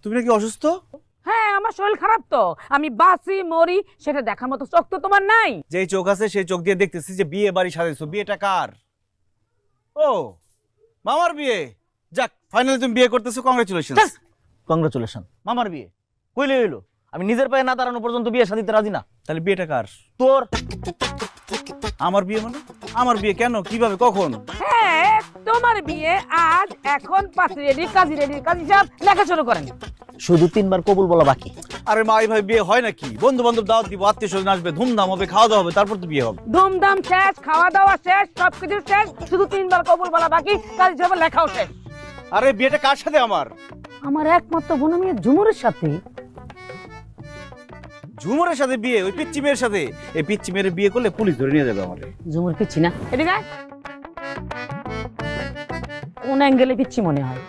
তুমি নাকি অসুস্থ? হ্যাঁ, আমার শরীর খারাপ তো, আমি বাঁচি মরি সেটা দেখার মতো চোখ তো তোমার নাই। যেই চোখ আছে সেই চোখ দিয়ে দেখতেছি যে বিয়ে বাড়ি সাজাইছো। বিয়েটা কার? ও মামার বিয়ে। যাক, ফাইনালি তুমি বিয়ে করতেছো, কংগ্রাচুলেশন। কংগ্রাচুলেশন। মামার বিয়ে কইলে হইলো? আমি নিজের পায়ে না দাঁড়ানো পর্যন্ত বিয়ে শাদিতে রাজি না। তাহলে বিয়েটা কার? তোর। আমার বিয়ে মানে? আমার বিয়ে কেন, কিভাবে, কখন? হ্যাঁ, তোমার বিয়ে আজ, এখন পাত্রী রেডি, কাজী রেডি, কাজী সাহেব লেখা শুরু করেন। শুধু 3 বার কবুল বলা বাকি। আরে মা, ভাই বিয়ে হয় নাকি? বন্ধু বান্ধব দাওয়াত দিব, আত্মীয় স্বজন আসবে, ধুমধাম হবে, খাওয়া দাওয়া হবে, তারপর তো বিয়ে হবে। ধুমধাম শেষ, খাওয়া দাওয়া শেষ, সবকিছু শেষ, শুধু 3 বার কবুল বলা বাকি, কাজী সাহেবের লেখাও শেষ। আরে বিয়েটা কার সাথে আমার? আমার একমাত্র বোন মেয়ে ঝুমুরের সাথে। ঝুমুরের সাথে বিয়ে? ওই পিচ্চি মেয়ের সাথে? এই পিচ্চি মেয়ের বিয়ে করলে পুলিশ ধরে নিয়ে যাবে আমাদের। ঝুমুর পিচ্ছি না, এদিকে আয়। কোন অ্যাঙ্গেলে পিচ্ছি মনে হয়?